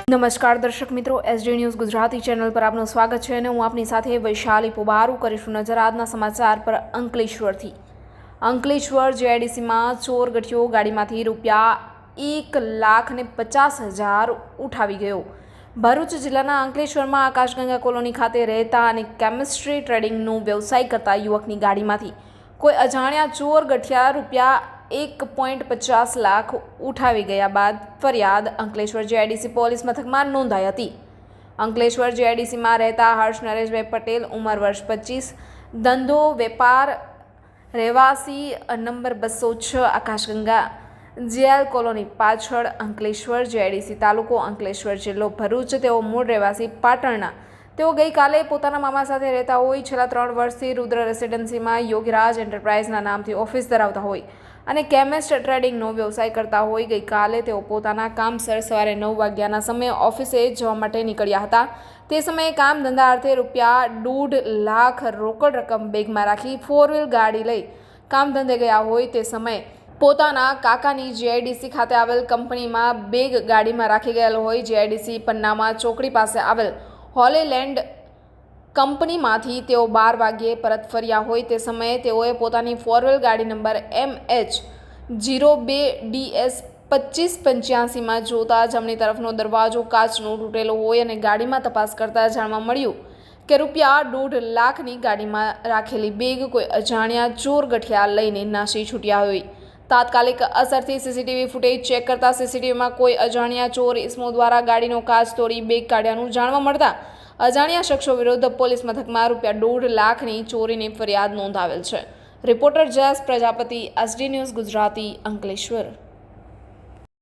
નમસ્કાર દર્શક મિત્રો, એસડી ન્યૂઝ ગુજરાતી ચેનલ પર આપનું સ્વાગત છે અને હું આપની સાથે વૈશાલી પોબારુ કરીશું નજર આજના સમાચાર પર અંકલેશ્વરથી। અંકલેશ્વર જીઆઈડીસીમાં ચોર ગઠિયો ગાડીમાંથી રૂપિયા 1,50,000 ઉઠાવી ગયો। ભરૂચ જિલ્લાના અંકલેશ્વરમાં આકાશગંગા કોલોની ખાતે રહેતા અને કેમિસ્ટ્રી ટ્રેડિંગનો વ્યવસાય કરતા યુવકની ગાડીમાંથી કોઈ અજાણ્યા ચોર ગઠિયા રૂપિયા 1.50 લાખ ઉઠાવી ગયા બાદ ફરિયાદ અંકલેશ્વર જીઆઈડીસી પોલીસ મથકમાં નોંધાઈ હતી। અંકલેશ્વર જીઆઈડીસીમાં રહેતા હર્ષ નરેશભાઈ પટેલ, ઉંમર વર્ષ 25, ધંધો વેપાર, રહેવાસી નંબર 206 આકાશગંગા જેએલ કોલોની પાછળ, અંકલેશ્વર જીઆઈડીસી તાલુકો અંકલેશ્વર જિલ્લો ભરૂચ। તેઓ મૂળ રહેવાસી પાટણના। તેઓ ગઈકાલે પોતાના મામા સાથે રહેતા હોય। છેલ્લા 3 વર્ષથી રુદ્ર રેસિડેન્સીમાં યોગીરાજ એન્ટરપ્રાઇઝના નામથી ઓફિસ ધરાવતા હોય અને કેમિસ્ટ ટ્રેડિંગનો વ્યવસાય કરતા હોય। ગઈકાલે તેઓ પોતાના કામસર સવારે 9 વાગ્યાના સમયે ઓફિસે જવા માટે નીકળ્યા હતા। તે સમયે કામ ધંધા અર્થે રૂપિયા 1.5 લાખ રોકડ રકમ બેગમાં રાખી 4 વ્હીલ ગાડી લઈ કામ ધંધે ગયા હોય। તે સમયે પોતાના કાકાની જીઆઈડીસી ખાતે આવેલ કંપનીમાં બેગ ગાડીમાં રાખી ગયેલો હોય। જીઆઈડીસી પન્નામાં ચોકડી પાસે આવેલ હોલીલેન્ડ કંપનીમાંથી તેઓ 12 વાગ્યે પરત ફર્યા હોય। તે સમયે તેઓએ પોતાની 4 વ્હીલ ગાડી નંબર MH02DS 2585માં જોતા જમણી તરફનો દરવાજો કાચનો તૂટેલો હોય અને ગાડીમાં તપાસ કરતા જાણવા મળ્યું કે રૂપિયા 1.5 લાખની ગાડીમાં રાખેલી બેગ કોઈ અજાણ્યા ચોર ગઠિયા લઈને નાસી છૂટ્યા હોય। તાત્કાલિક અસરથી સીસીટીવી ફૂટેજ ચેક કરતા સીસીટીવીમાં કોઈ અજાણ્યા ચોર ઇસમો દ્વારા ગાડીનો કાચ તોડી બેગ કાઢ્યાનું જાણવા મળતા અજાણ્યા શખ્સો વિરુદ્ધ પોલીસ મથકમાં રૂપિયા 1.5 લાખની ચોરીની ફરિયાદ નોંધાવેલ છે। Reporter Jayesh Prajapati, SD news Gujarati, Ankleshwar.